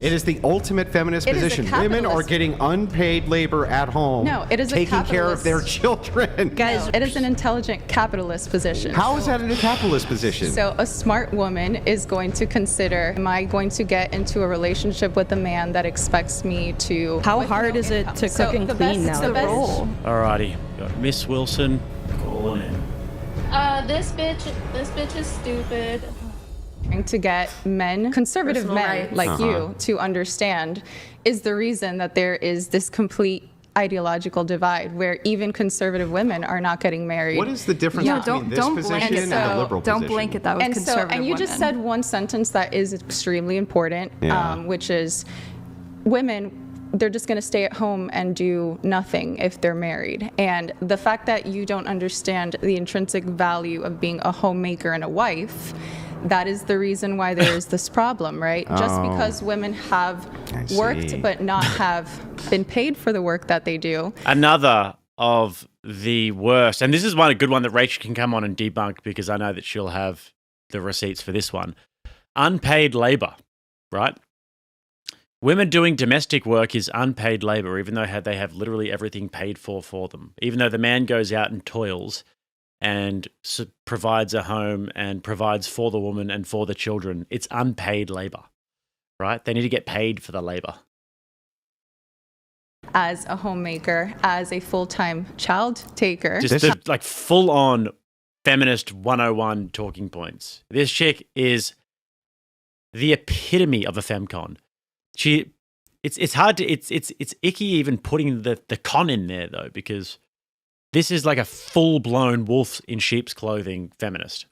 It is the ultimate feminist position. Women are getting unpaid labor at home. No, it is taking care of their children. Guys, it is an intelligent capitalist position. How is that in a capitalist position? So a smart woman is going to consider, am I going to get into a relationship with a man that expects me to... How hard is it to cook and clean now? Alrighty, got Miss Wilson calling in. This bitch is stupid. To get men, conservative Personal men rights. like you, to understand is the reason that there is this complete ideological divide where even conservative women are not getting married. What is the difference between this position and the liberal position? Don't blanket that with conservative and you just said one sentence that is extremely important, which is women, they're just going to stay at home and do nothing if they're married. And the fact that you don't understand the intrinsic value of being a homemaker and a wife, that is the reason why there is this problem, right? Just because women have worked but not have been paid for the work that they do. Another of the worst, and this is a good one that Rachel can come on and debunk because I know that she'll have the receipts for this one. Unpaid labor, right? Women doing domestic work is unpaid labor, even though they have literally everything paid for them. Even though the man goes out and toils and provides a home and provides for the woman and for the children, it's unpaid labor, right? They need to get paid for the labor. As a homemaker, as a full-time child taker. Just like full-on feminist 101 talking points. This chick is the epitome of a femcon. It's hard to it's icky even putting the con in there though, because this is like a full-blown wolf in sheep's clothing feminist.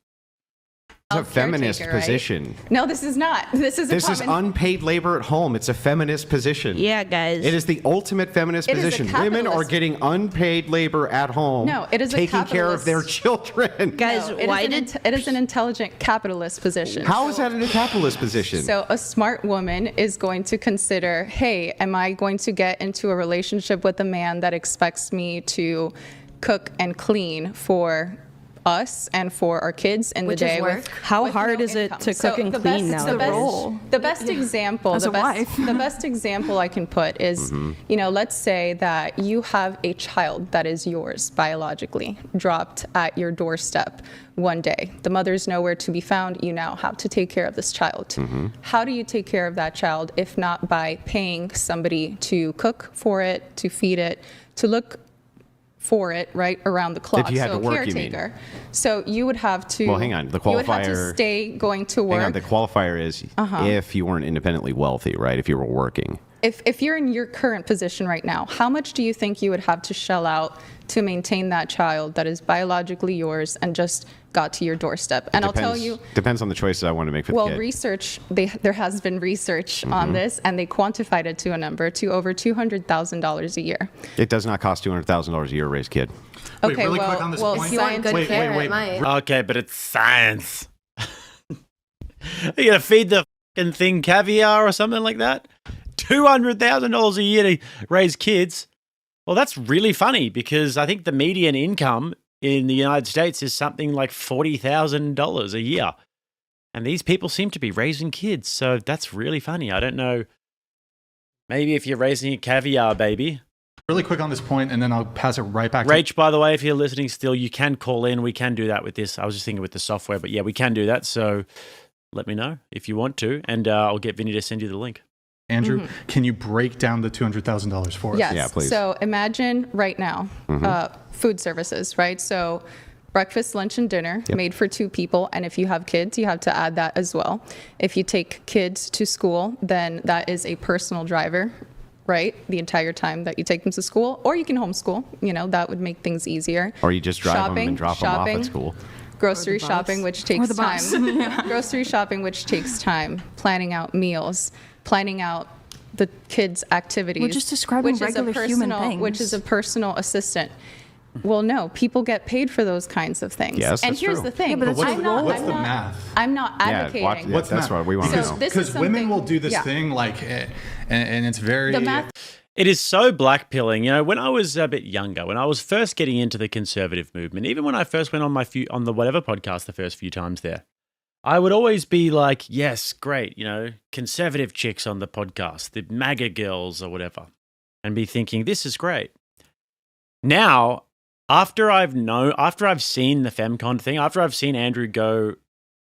It's a feminist position. Right? No, this is not. This is unpaid labor at home. It's a feminist position. Yeah, guys. It is the ultimate feminist position. Women are getting unpaid labor at home. No, it is taking care of their children. Guys, it is an intelligent capitalist position. How is that in a capitalist position? So a smart woman is going to consider, hey, am I going to get into a relationship with a man that expects me to cook and clean for us and for our kids in the day. How hard is it to cook and clean now? The best example, the best example I can put is, let's say that you have a child that is yours biologically, dropped at your doorstep one day. The mother's nowhere to be found. You now have to take care of this child. How do you take care of that child if not by paying somebody to cook for it, to feed it, to look for it, right, around the clock? If you had to work, caretaker. you mean? So you would have to. Well, hang on. The qualifier. You would have to stay going to work. Hang on. The qualifier is if you weren't independently wealthy, right? If you were working. If you're in your current position right now, how much do you think you would have to shell out to maintain that child that is biologically yours and just got to your doorstep? And I'll tell you, depends on the choices I want to make for the kid. Well, research, there has been research on this, and they quantified it to a number, to over $200,000 a year. It does not cost $200,000 a year to raise a kid. Wait, really quick on this point. If you want good care, it might. Okay, but it's science. Are you gonna feed the fucking thing caviar or something like that? $200,000 a year to raise kids. Well, that's really funny because I think the median income in the United States is something like $40,000 a year. And these people seem to be raising kids. So that's really funny. I don't know. Maybe if you're raising a caviar baby. Really quick on this point, and then I'll pass it right back Rach, by the way, if you're listening still, you can call in. We can do that with this. I was just thinking with the software, but yeah, we can do that. So let me know if you want to, and I'll get Vinny to send you the link. Andrew, can you break down the $200,000 for us? Yes. Yeah, please. So imagine right now, food services, right? So breakfast, lunch, and dinner made for 2 people. And if you have kids, you have to add that as well. If you take kids to school, then that is a personal driver, right? The entire time that you take them to school, or you can homeschool, that would make things easier. Or you just drive them and drop them off at school. Grocery shopping, which takes time. Grocery shopping, which takes time. Planning out meals, planning out the kids' activities. We're just describing regular human things. Which is a personal assistant. Well, no, people get paid for those kinds of things. Yes, and that's here's true. the thing. What's the math? I'm not advocating. What's that's math? what we want to know. Because women will do this thing like, and it's very. The math. It is so black-pilling. When I was a bit younger, when I was first getting into the conservative movement, even when I first went on the Whatever podcast the first few times there, I would always be like, yes, great, conservative chicks on the podcast, the MAGA girls or whatever, and be thinking, this is great. Now, after I've seen the Femcon thing, after I've seen Andrew go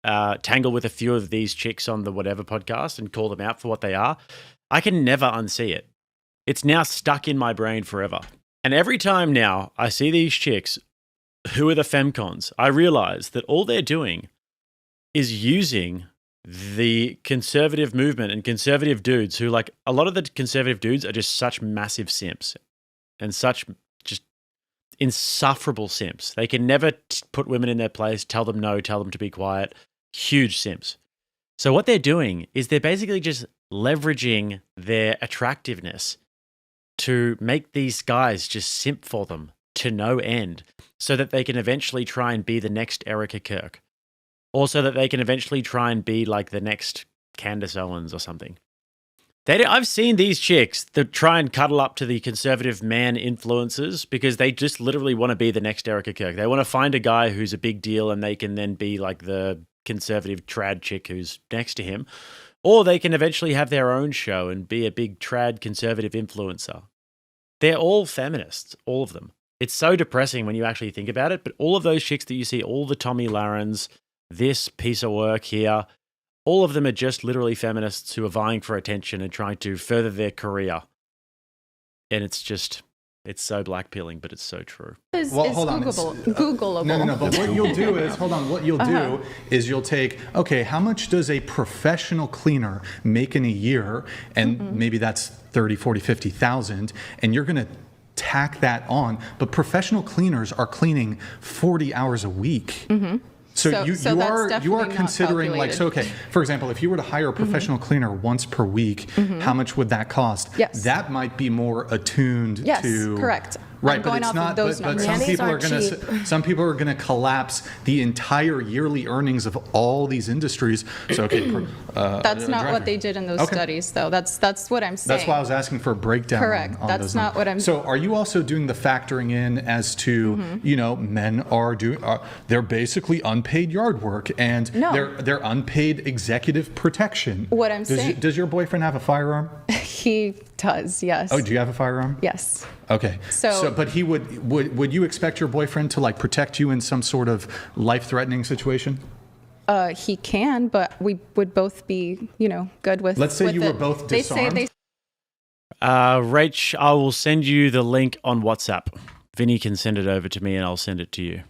tangle with a few of these chicks on the whatever podcast and call them out for what they are, I can never unsee it. It's now stuck in my brain forever. And every time now I see these chicks who are the Femcons, I realize that all they're doing is using the conservative movement and conservative dudes who, like, a lot of the conservative dudes are just such massive simps and such just insufferable simps. They can never put women in their place, tell them no, tell them to be quiet. Huge simps. So what they're doing is they're basically just leveraging their attractiveness to make these guys just simp for them to no end so that they can eventually try and be the next Erica Kirk. Or so that they can eventually try and be like the next Candace Owens or something. I've seen these chicks that try and cuddle up to the conservative man influencers because they just literally want to be the next Erica Kirk. They want to find a guy who's a big deal and they can then be like the conservative trad chick who's next to him. Or they can eventually have their own show and be a big trad conservative influencer. They're all feminists, all of them. It's so depressing when you actually think about it, but all of those chicks that you see, all the Tommy Larrens, this piece of work here, all of them are just literally feminists who are vying for attention and trying to further their career. And it's so blackpilling, but it's so true. Well, hold on. Googleable. No. But what you'll do is, what you'll do is you'll take, okay, how much does a professional cleaner make in a year? And maybe that's 30, 40, 50,000. And you're going to tack that on. But professional cleaners are cleaning 40 hours a week. So you are considering okay, for example, if you were to hire a professional cleaner once per week, how much would that cost? Yes. That might be more attuned yes, to. correct. Right, I'm but going it's off not. Of those but numbers. some people are going to collapse the entire yearly earnings of all these industries. So okay, that's not what they did in those studies, though. That's what I'm saying. That's why I was asking for a breakdown. Correct. On that's those not numbers. what I'm. So are you also doing the factoring in as to men are doing they're basically unpaid yard work and they're unpaid executive protection. What I'm saying. Does your boyfriend have a firearm? He does. Yes. Oh, do you have a firearm? Yes. Okay. So but he would you expect your boyfriend to like protect you in some sort of life-threatening situation? He can, but we would both be, good with. Let's say you were both disarmed. Rach, I will send you the link on WhatsApp. Vinny can send it over to me and I'll send it to you.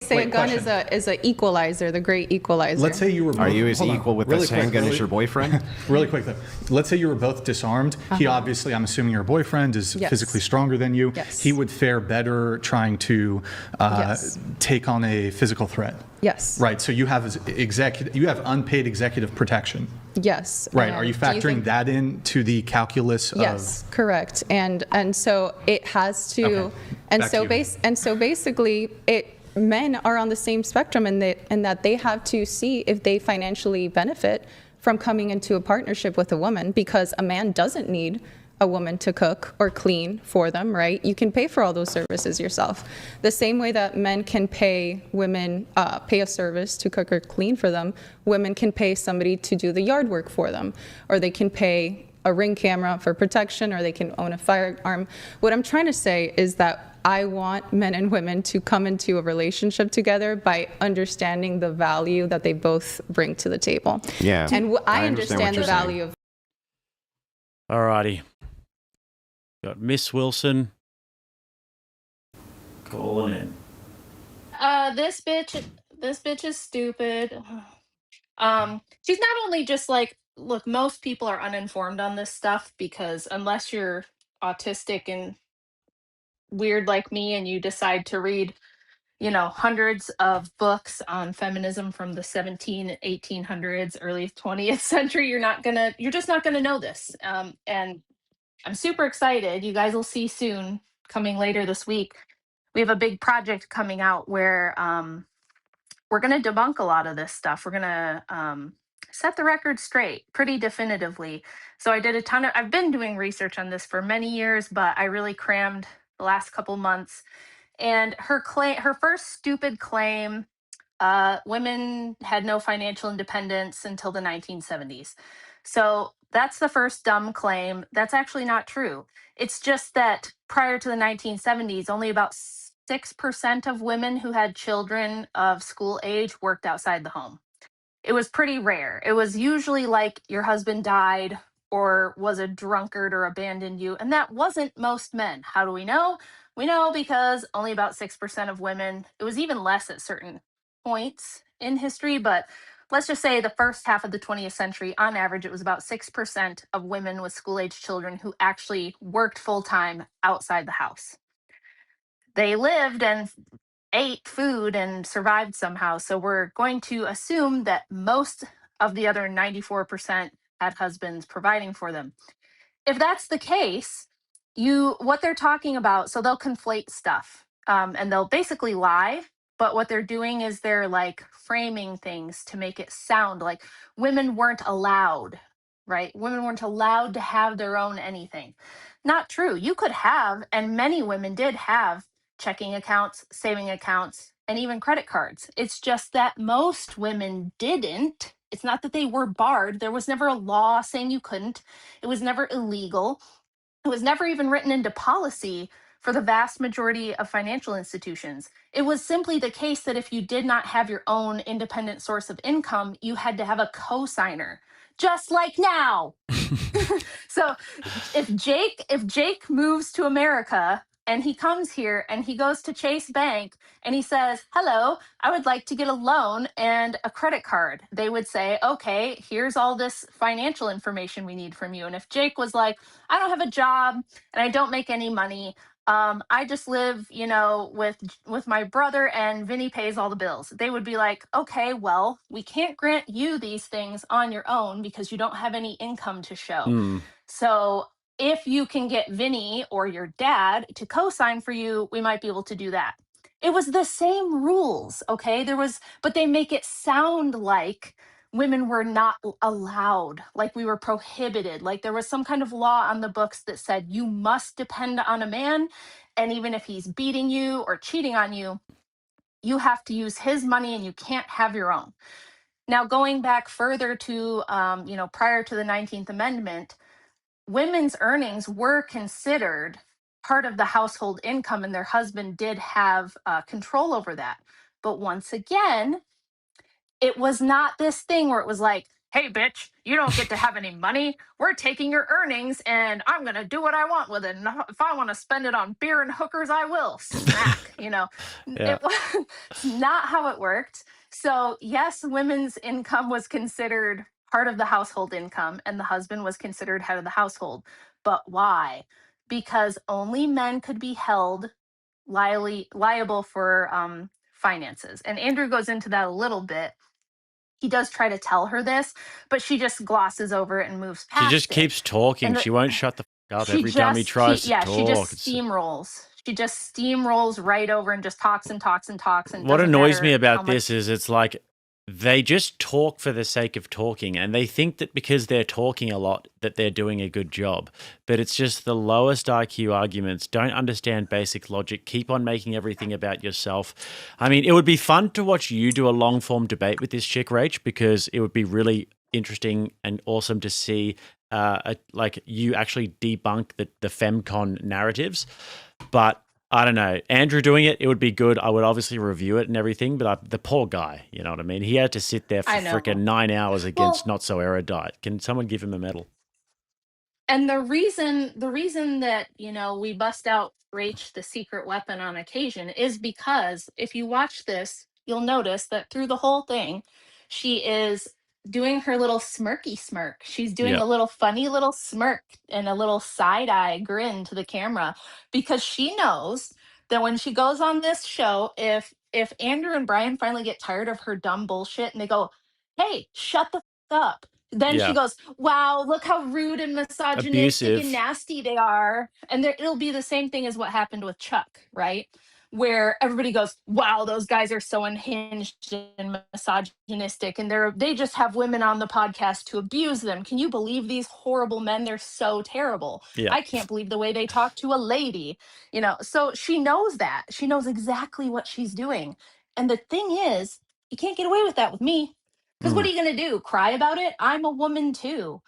Say a gun is a equalizer, the great equalizer. Let's say you were both, are you as equal with this handgun as your boyfriend? Really quick though. Let's say you were both disarmed. He obviously, I'm assuming your boyfriend is physically stronger than you. Yes. He would fare better trying to take on a physical threat. Yes. Right. So you have unpaid executive protection. Yes. Right. Are you factoring that into the calculus? Yes, correct. And so it has to. Okay. And so basically men are on the same spectrum in that they have to see if they financially benefit from coming into a partnership with a woman, because a man doesn't need a woman to cook or clean for them, right? You can pay for all those services yourself. The same way that men can pay women, pay a service to cook or clean for them, women can pay somebody to do the yard work for them, or they can pay a Ring camera for protection, or they can own a firearm. What I'm trying to say is that I want men and women to come into a relationship together by understanding the value that they both bring to the table. Yeah. And I understand the value of. Alrighty. Got Miss Wilson calling in. This bitch is stupid. She's not only just like, look, most people are uninformed on this stuff because unless you're autistic and weird like me and you decide to read, hundreds of books on feminism from the 1800s, early 20th century, you're just not gonna know this. And I'm super excited. You guys will see soon, coming later this week. We have a big project coming out where we're going to debunk a lot of this stuff. We're going to set the record straight pretty definitively. So I've been doing research on this for many years, but I really crammed the last couple months. And her first stupid claim women had no financial independence until the 1970s. So that's the first dumb claim. That's actually not true. It's just that prior to the 1970s, only about 6% of women who had children of school age worked outside the home. It was pretty rare. It was usually like your husband died or was a drunkard or abandoned you. And that wasn't most men. How do we know? We know because only about 6% of women, it was even less at certain points in history, but let's just say the first half of the 20th century, on average, it was about 6% of women with school age children who actually worked full time outside the house. They lived and ate food and survived somehow. So we're going to assume that most of the other 94% had husbands providing for them. If that's the case, what they're talking about, so they'll conflate stuff and they'll basically lie. But what they're doing is they're like framing things to make it sound like women weren't allowed, right? Women weren't allowed to have their own anything. Not true. You could have, and many women did have, checking accounts, saving accounts, and even credit cards. It's just that most women didn't. It's not that they were barred. There was never a law saying you couldn't. It was never illegal. It was never even written into policy for the vast majority of financial institutions. It was simply the case that if you did not have your own independent source of income, you had to have a cosigner, just like now. So if Jake moves to America and he comes here and he goes to Chase Bank and he says, "Hello, I would like to get a loan and a credit card," they would say, "Okay, here's all this financial information we need from you." And if Jake was like, "I don't have a job and I don't make any money, I just live, with my brother and Vinny pays all the bills," they would be like, "Okay, well, we can't grant you these things on your own because you don't have any income to show. So if you can get Vinny or your dad to co-sign for you, we might be able to do that." It was the same rules, okay? But they make it sound like women were not allowed, like we were prohibited, like there was some kind of law on the books that said you must depend on a man, and even if he's beating you or cheating on you, you have to use his money and you can't have your own. Now, going back further to, prior to the 19th Amendment, women's earnings were considered part of the household income, and their husband did have control over that. But once again, it was not this thing where it was like, "Hey, bitch, you don't get to have any money. We're taking your earnings and I'm going to do what I want with it. And if I want to spend it on beer and hookers, I will." Smack, Yeah. It was not how it worked. So, yes, women's income was considered part of the household income and the husband was considered head of the household. But why? Because only men could be held liable for finances. And Andrew goes into that a little bit. He does try to tell her this, but she just glosses over it and moves past it. She just keeps talking. She won't shut the fuck up every time he tries to talk. She just steamrolls. She just steamrolls right over and just talks and talks and talks. And what annoys me about this is it's like they just talk for the sake of talking, and they think that because they're talking a lot that they're doing a good job. But it's just the lowest IQ arguments, don't understand basic logic, keep on making everything about yourself. I mean, it would be fun to watch you do a long-form debate with this chick, Rach, because it would be really interesting and awesome to see you actually debunk the Femcon narratives. But I don't know. Andrew doing it would be good. I would obviously review it and everything, but the poor guy, you know what I mean? He had to sit there for freaking 9 hours against not so erudite. Can someone give him a medal? And the reason that, we bust out Rach the secret weapon on occasion is because if you watch this, you'll notice that through the whole thing, she is doing her little smirky smirk. She's doing a little funny little smirk and a little side eye grin to the camera because she knows that when she goes on this show, if Andrew and Brian finally get tired of her dumb bullshit and they go, "Hey, shut the fuck up," then she goes, "Wow, look how rude and misogynistic Abusive. and nasty they are." And it'll be the same thing as what happened with Chuck, right? Where everybody goes, "Wow, those guys are so unhinged and misogynistic, and they just have women on the podcast to abuse them. Can you believe these horrible men? They're so terrible. Yeah. I can't believe the way they talk to a lady." So she knows that. She knows exactly what she's doing. And the thing is, You can't get away with that with me. Because what are you going to do? Cry about it? I'm a woman too.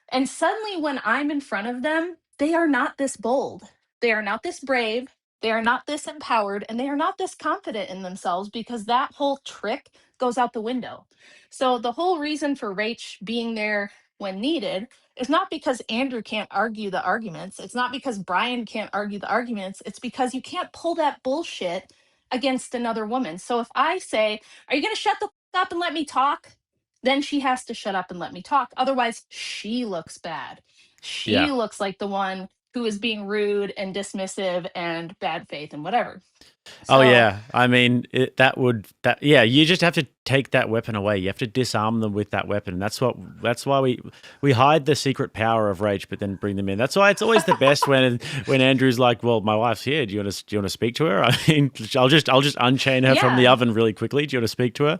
And suddenly, when I'm in front of them, they are not this bold. They are not this brave. They are not this empowered. And they are not this confident in themselves because that whole trick goes out the window. So, the whole reason for Rach being there when needed is not because Andrew can't argue the arguments. It's not because Brian can't argue the arguments. It's because you can't pull that bullshit against another woman. So, if I say, "Are you going to shut the f- up and let me talk?" then she has to shut up and let me talk. Otherwise, she looks bad. She looks like the one who is being rude and dismissive and bad faith and whatever. So, I mean, you just have to take that weapon away. You have to disarm them with that weapon. That's why we hide the secret power of Rach, but then bring them in. That's why it's always the best when Andrew's like, "Well, my wife's here. Do you want to speak to her?" I mean, I'll just unchain her from the oven really quickly. Do you want to speak to her?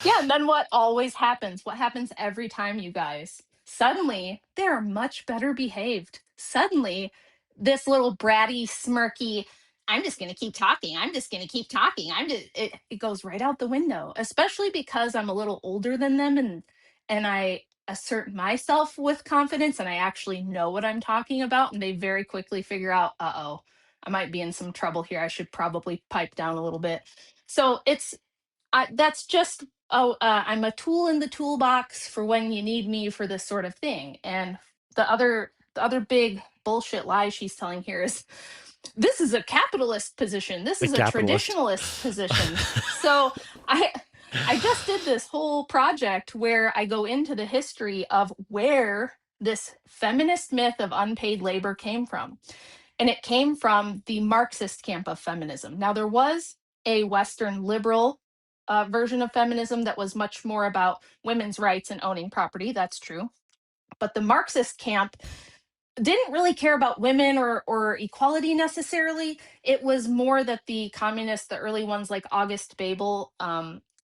Yeah, and then what always happens? What happens every time, you guys? Suddenly, they're much better behaved. Suddenly, this little bratty, smirky, I'm just going to keep talking. I'm just going to keep talking. It goes right out the window, especially because I'm a little older than them and I assert myself with confidence and I actually know what I'm talking about. And they very quickly figure out, uh-oh, I might be in some trouble here. I should probably pipe down a little bit. So that's just I'm a tool in the toolbox for when you need me for this sort of thing. And the other big bullshit lie she's telling here is this is a capitalist position. This is a traditionalist position. So I just did this whole project where I go into the history of where this feminist myth of unpaid labor came from. And it came from the Marxist camp of feminism. Now, there was a Western liberal version of feminism that was much more about women's rights and owning property. That's true. But the Marxist camp didn't really care about women or equality necessarily. It was more that the communists, the early ones like August Bebel,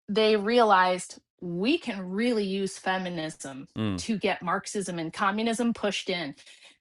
they realized we can really use feminism to get Marxism and communism pushed in.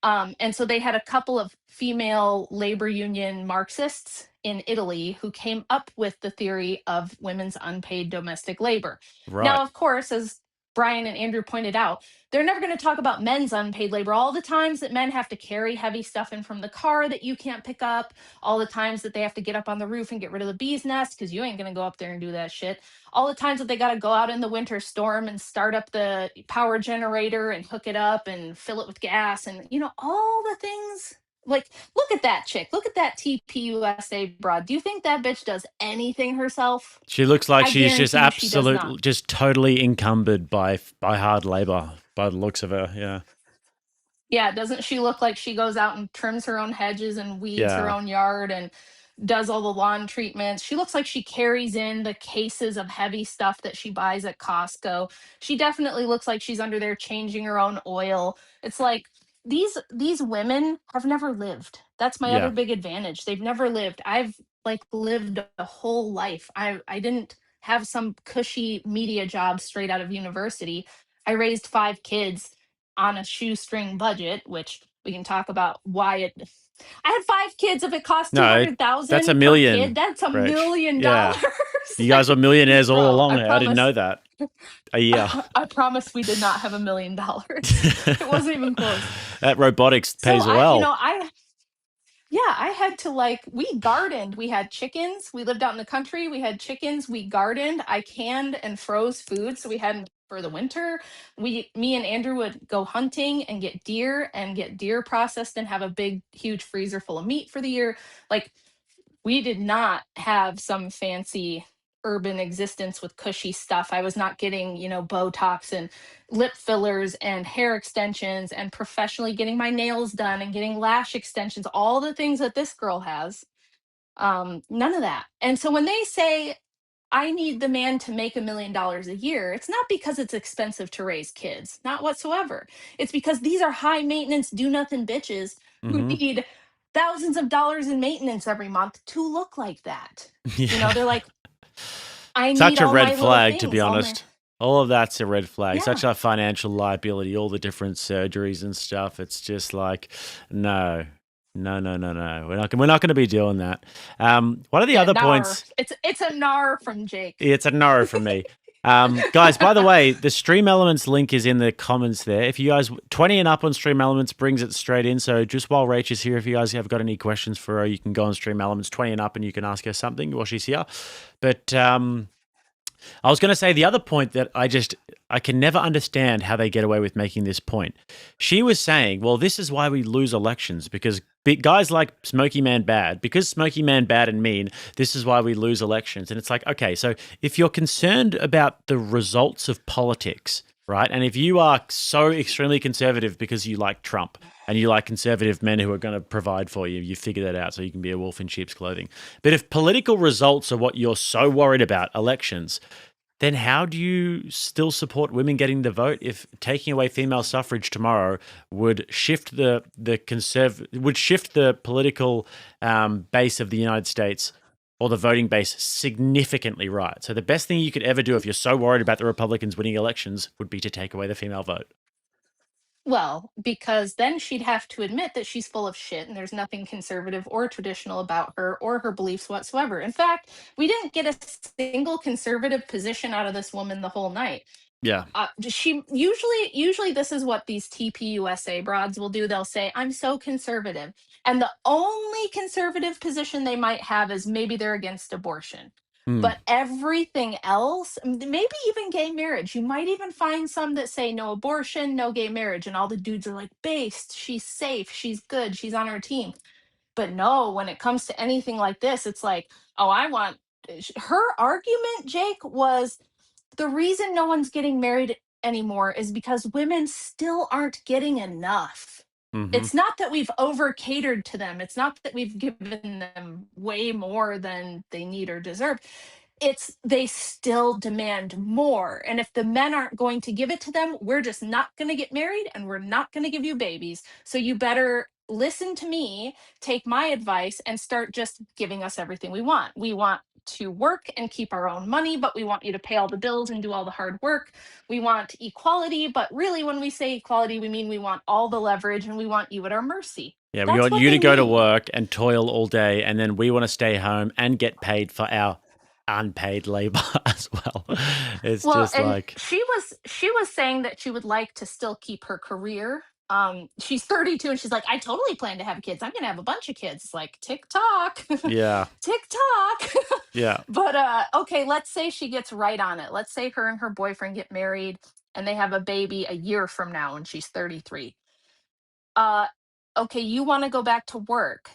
And so they had a couple of female labor union Marxists in Italy who came up with the theory of women's unpaid domestic labor. Right. Now, of course, as Brian and Andrew pointed out, they're never going to talk about men's unpaid labor. All the times that men have to carry heavy stuff in from the car that you can't pick up, all the times that they have to get up on the roof and get rid of the bee's nest because you ain't going to go up there and do that shit. All the times that they got to go out in the winter storm and start up the power generator and hook it up and fill it with gas and, all the things. Like, look at that chick. Look at that TPUSA broad. Do you think that bitch does anything herself? She looks like she's just absolutely, just totally encumbered by hard labor, by the looks of her. Yeah. Yeah, doesn't she look like she goes out and trims her own hedges and weeds her own yard and does all the lawn treatments? She looks like she carries in the cases of heavy stuff that she buys at Costco. She definitely looks like she's under there changing her own oil. It's like these women have never lived. That's my other big advantage. They've never lived. I've lived a whole life. I didn't have some cushy media job straight out of university. I raised 5 kids on a shoestring budget, which we can talk about why I had 5 kids. If it cost $200,000, that's $1 million. Kid, that's $1 million. You guys were millionaires all along. I didn't know that. A year. I promise we did not have $1 million. It wasn't even close. That robotics pays well. I had to we gardened. We had chickens. We lived out in the country. We had chickens. We gardened. I canned and froze food so we had for the winter. Me and Andrew would go hunting and get deer processed and have a big, huge freezer full of meat for the year. We did not have some fancy urban existence with cushy stuff. I was not getting, Botox and lip fillers and hair extensions and professionally getting my nails done and getting lash extensions, all the things that this girl has. None of that. And so when they say, I need the man to make $1 million a year, it's not because it's expensive to raise kids, not whatsoever. It's because these are high maintenance, do nothing bitches who need thousands of dollars in maintenance every month to look like that. They're like, I need such a all red my flag, things, to be honest. All of that's a red flag. Yeah. Such a financial liability, all the different surgeries and stuff. It's just like, no. No. We're not going to be doing that. What are the other points? It's a nar from Jake. It's a nar from me. Guys, by the way, the Stream Elements link is in the comments there. If you guys 20 and up on Stream Elements brings it straight in. So just while Rach is here, if you guys have got any questions for her, you can go on Stream Elements 20 and up and you can ask her something while she's here. But I was going to say the other point that I can never understand how they get away with making this point. She was saying, well, this is why we lose elections, because guys like Smoky Man Bad, because Smoky Man Bad and mean, this is why we lose elections. And it's like, okay, so if you're concerned about the results of politics, right? And if you are so extremely conservative because you like Trump and you like conservative men who are going to provide for you, you figure that out so you can be a wolf in sheep's clothing. But if political results are what you're so worried about, elections, then how do you still support women getting the vote if taking away female suffrage tomorrow would shift the political base of the United States or the voting base significantly, right? So the best thing you could ever do if you're so worried about the Republicans winning elections would be to take away the female vote. Well, because then she'd have to admit that she's full of shit and there's nothing conservative or traditional about her or her beliefs whatsoever. In fact, we didn't get a single conservative position out of this woman the whole night. Yeah. She usually this is what these TPUSA broads will do. They'll say, I'm so conservative. And the only conservative position they might have is maybe they're against abortion. But everything else, maybe even gay marriage, you might even find some that say no abortion, no gay marriage. And all the dudes are like, based, she's safe, she's good, she's on our team. But no, when it comes to anything like this, it's like, oh, her argument, Jake, was the reason no one's getting married anymore is because women still aren't getting enough. It's not that we've over catered to them. It's not that we've given them way more than they need or deserve. It's they still demand more. And if the men aren't going to give it to them, we're just not going to get married and we're not going to give you babies. So you better listen to me, take my advice, and start just giving us everything we want. We want to work and keep our own money, but we want you to pay all the bills and do all the hard work. We want equality, but really when we say equality, we mean we want all the leverage and we want you at our mercy. Yeah, we want you to go to work and toil all day, and then we want to stay home and get paid for our unpaid labor as well. It's just like she was saying that she would like to still keep her career. She's 32 and she's like, I totally plan to have kids. I'm gonna have a bunch of kids. It's like TikTok. Yeah. TikTok. Yeah. But okay, let's say she gets right on it. Let's say her and her boyfriend get married and they have a baby a year from now and she's 33. Okay, you want to go back to work.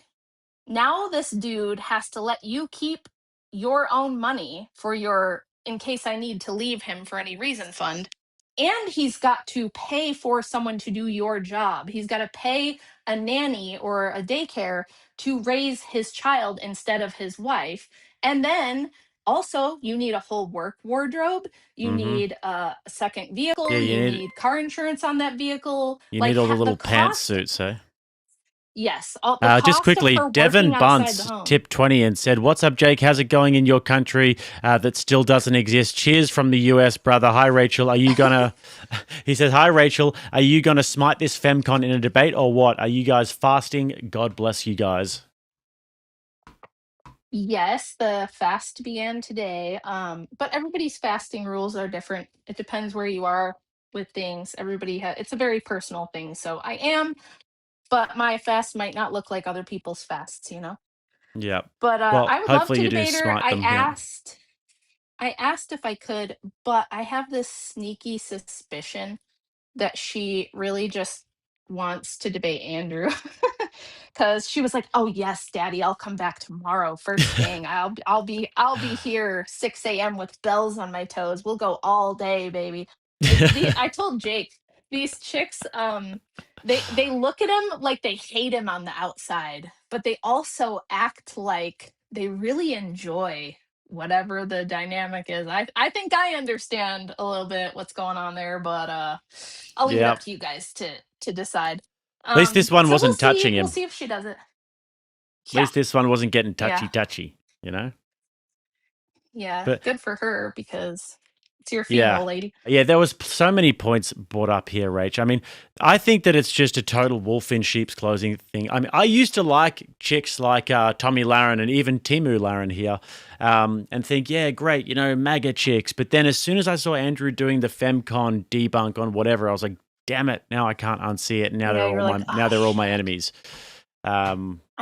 Now this dude has to let you keep your own money for your in case I need to leave him for any reason fund. And he's got to pay for someone to do your job. He's got to pay a nanny or a daycare to raise his child instead of his wife. And then also, you need a whole work wardrobe. You need a second vehicle. Yeah, you need car insurance on that vehicle. You need all the little pantsuits, eh? Yes. Just quickly, Devin Bunce tipped 20 and said, what's up, Jake? How's it going in your country that still doesn't exist? Cheers from the US, brother. Hi, Rachel. Are you going to... He says, hi, Rachel. Are you going to smite this Femcon in a debate or what? Are you guys fasting? God bless you guys. Yes, the fast began today. But everybody's fasting rules are different. It depends where you are with things. It's a very personal thing. So I am... but my fast might not look like other people's fasts, you know? Yeah. But well, I would love to you debate do her. smite them, I asked if I could, but I have this sneaky suspicion that she really just wants to debate Andrew. Cause she was like, oh yes, Daddy, I'll come back tomorrow. First thing. I'll be here 6 a.m. with bells on my toes. We'll go all day, baby. I told Jake, these chicks, they look at him like they hate him on the outside, but they also act like they really enjoy whatever the dynamic is. I think I understand a little bit what's going on there, but I'll leave it up to you guys to decide. At least this one wasn't touching him. We'll see if she does it. At least this one wasn't getting touchy, you know? Yeah, but good for her because It's your funeral, lady. Yeah, there was so many points brought up here, Rach. I mean, I think that it's just a total wolf in sheep's clothing thing. I mean, I used to like chicks like Tommy Lahren and even Timu Lahren here and think, yeah, great, you know, MAGA chicks. But then as soon as I saw Andrew doing the Femcon debunk on whatever, I was like, damn it, now I can't unsee it. And now they're all my enemies. I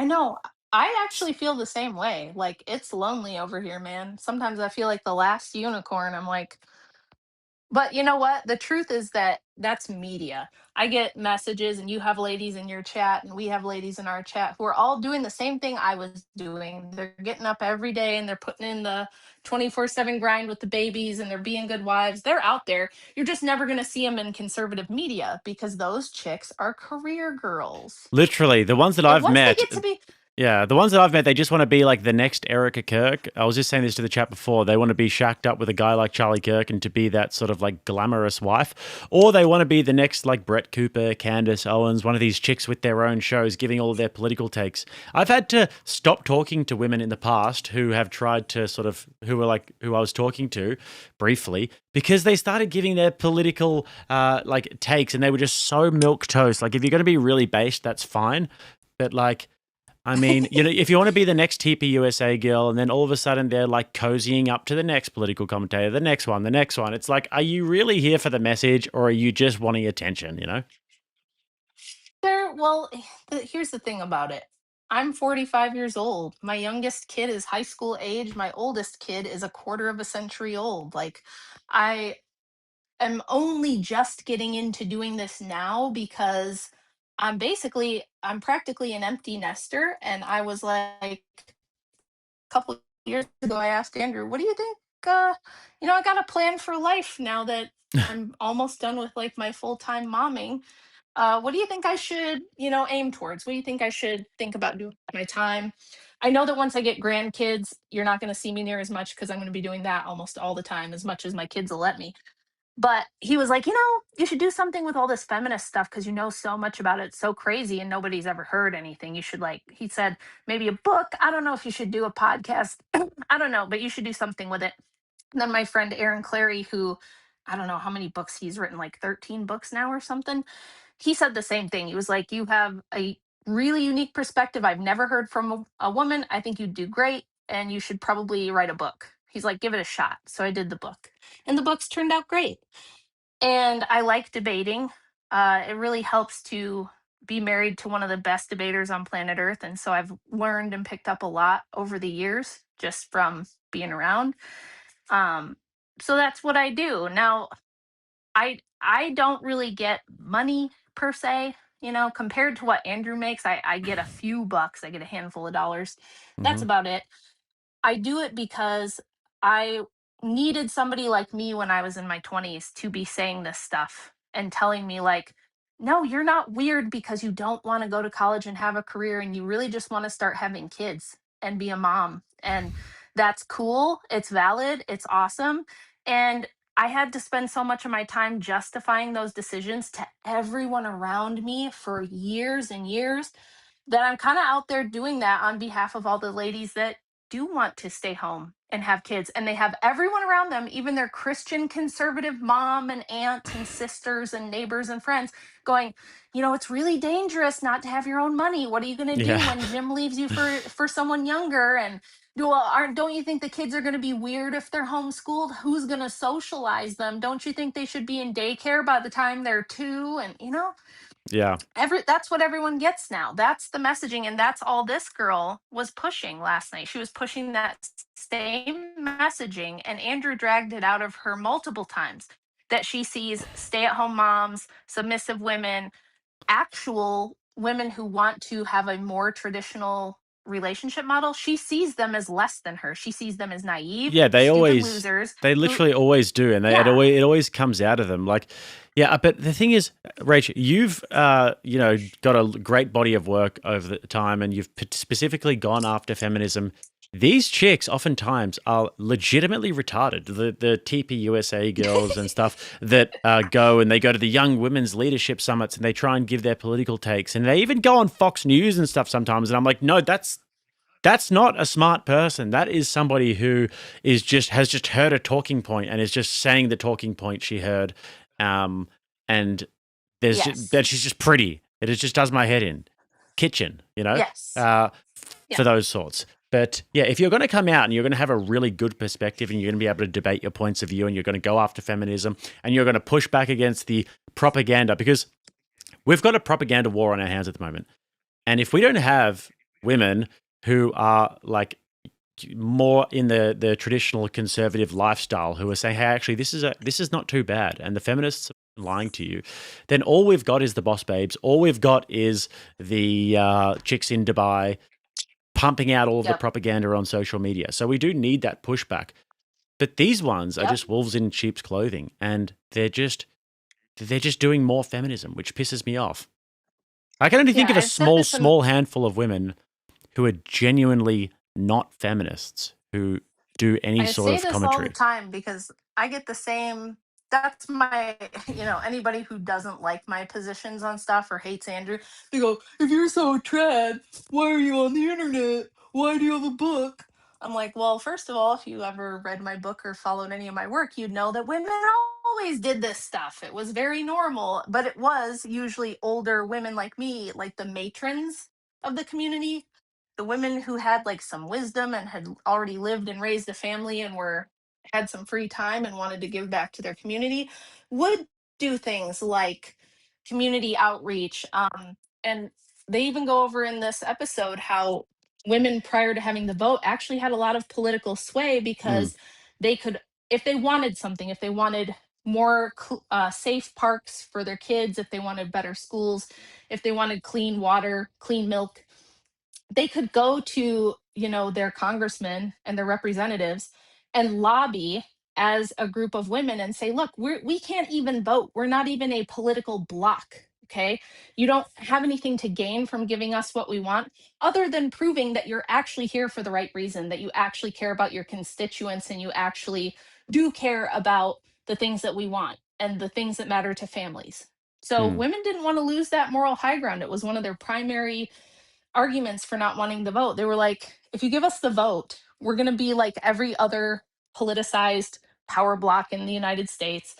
know. I actually feel the same way. Like, it's lonely over here, man. Sometimes I feel like the last unicorn. I'm like, but you know what? The truth is that that's media. I get messages, and you have ladies in your chat, and we have ladies in our chat who are all doing the same thing I was doing. They're getting up every day and they're putting in the 24/7 grind with the babies, and they're being good wives. They're out there. You're just never going to see them in conservative media because those chicks are career girls. Literally, the ones that But I've once met. they get to be Yeah, the ones that I've met, they just want to be like the next Erica Kirk. I was just saying this to the chat before. They want to be shacked up with a guy like Charlie Kirk and to be that sort of like glamorous wife. Or they want to be the next like Brett Cooper, Candace Owens, one of these chicks with their own shows giving all of their political takes. I've had to stop talking to women in the past who have tried to who I was talking to briefly because they started giving their political like takes and they were just so milquetoast. Like if you're going to be really based, that's fine. But like, I mean, you know, if you want to be the next TPUSA girl and then all of a sudden they're like cozying up to the next political commentator, the next one. It's like, are you really here for the message or are you just wanting attention, you know? Here's the thing about it. I'm 45 years old. My youngest kid is high school age. My oldest kid is a quarter of a century old. Like, I am only just getting into doing this now because I'm practically an empty nester. And I was like, a couple years ago, I asked Andrew, what do you think? I got a plan for life now that I'm almost done with like my full-time momming. What do you think I should, aim towards? What do you think I should think about doing with my time? I know that once I get grandkids, you're not going to see me near as much because I'm going to be doing that almost all the time, as much as my kids will let me. But he was like, you should do something with all this feminist stuff because you know so much about it. It's so crazy and nobody's ever heard anything. You should he said, maybe a book. I don't know if you should do a podcast. I don't know, but you should do something with it. And then my friend Aaron Clary, who I don't know how many books he's written, like 13 books now or something. He said the same thing. He was like, you have a really unique perspective I've never heard from a woman. I think you'd do great and you should probably write a book. He's like, give it a shot. So I did the book and the books turned out great. And I like debating. It really helps to be married to one of the best debaters on planet Earth. And so I've learned and picked up a lot over the years just from being around. So that's what I do. Now, I don't really get money per se, compared to what Andrew makes. I get a few bucks. I get a handful of dollars. That's about it. I do it because I needed somebody like me when I was in my 20s to be saying this stuff and telling me, like, no, you're not weird because you don't want to go to college and have a career and you really just want to start having kids and be a mom. And that's cool. It's valid. It's awesome. And I had to spend so much of my time justifying those decisions to everyone around me for years and years that I'm kind of out there doing that on behalf of all the ladies that do want to stay home and have kids. And they have everyone around them, even their Christian conservative mom and aunt and sisters and neighbors and friends, going, it's really dangerous not to have your own money. What are you going to do when Jim leaves you for someone younger? And don't you think the kids are going to be weird if they're homeschooled? Who's going to socialize them? Don't you think they should be in daycare by the time they're 2? And Yeah. That's what everyone gets now. That's the messaging, and that's all this girl was pushing last night. She was pushing that same messaging, and Andrew dragged it out of her multiple times that she sees stay-at-home moms, submissive women, actual women who want to have a more traditional relationship model. She sees them as less than her. She sees them as naive, losers. They literally always do, and it always comes out of them. Like, yeah, but the thing is, Rachel, you've got a great body of work over the time, and you've specifically gone after feminism. These chicks oftentimes are legitimately retarded. The TPUSA girls and stuff that go to the Young Women's Leadership Summits and they try and give their political takes. And they even go on Fox News and stuff sometimes. And I'm like, no, that's That's not a smart person. That is somebody who has just heard a talking point and is just saying the talking point she heard, and that she's just pretty. It just does my head in. Kitchen, Yes. For those sorts. But yeah, if you're going to come out and you're going to have a really good perspective and you're going to be able to debate your points of view and you're going to go after feminism and you're going to push back against the propaganda, because we've got a propaganda war on our hands at the moment. And if we don't have women who are like more in the traditional conservative lifestyle who are saying, hey, actually, this is not too bad, and the feminists are lying to you, then all we've got is the boss babes. All we've got is the chicks in Dubai pumping out all of the propaganda on social media. So we do need that pushback. But these ones are just wolves in sheep's clothing, and they're just doing more feminism, which pisses me off. I can only think of a small handful of women who are genuinely not feminists who do any sort of commentary. I say this all the time because I get the same. That's my, anybody who doesn't like my positions on stuff or hates Andrew, they go, if you're so trad, why are you on the internet? Why do you have a book? I'm like, well, first of all, if you ever read my book or followed any of my work, you'd know that women always did this stuff. It was very normal, but it was usually older women like me, like the matrons of the community, the women who had like some wisdom and had already lived and raised a family and had some free time and wanted to give back to their community, would do things like community outreach. And they even go over in this episode how women prior to having the vote actually had a lot of political sway because they could, if they wanted something, if they wanted more safe parks for their kids, if they wanted better schools, if they wanted clean water, clean milk, they could go to their congressmen and their representatives and lobby as a group of women and say, look, we can't even vote, we're not even a political bloc. Okay, you don't have anything to gain from giving us what we want other than proving that you're actually here for the right reason, that you actually care about your constituents and you actually do care about the things that we want and the things that matter to families. So women didn't want to lose that moral high ground. It was one of their primary arguments for not wanting the vote. They were like, if you give us the vote, we're going to be like every other politicized power block in the United States.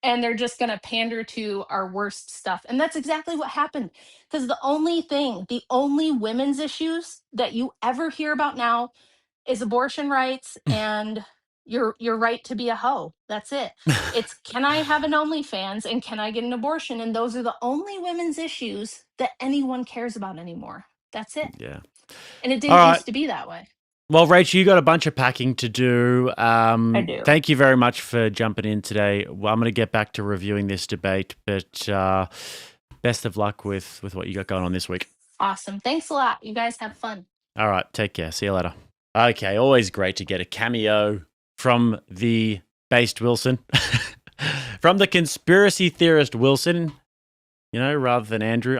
And they're just going to pander to our worst stuff. And that's exactly what happened. Because the only women's issues that you ever hear about now is abortion rights and your right to be a hoe. That's it. It's, can I have an OnlyFans and can I get an abortion? And those are the only women's issues that anyone cares about anymore. That's it. Yeah. And it didn't used to be that way. Well, Rachel, you got a bunch of packing to do. I do. Thank you very much for jumping in today. Well, I'm going to get back to reviewing this debate, but best of luck with what you got going on this week. Awesome. Thanks a lot. You guys have fun. All right. Take care. See you later. Okay. Always great to get a cameo from the based Wilson, from the conspiracy theorist Wilson, rather than Andrew.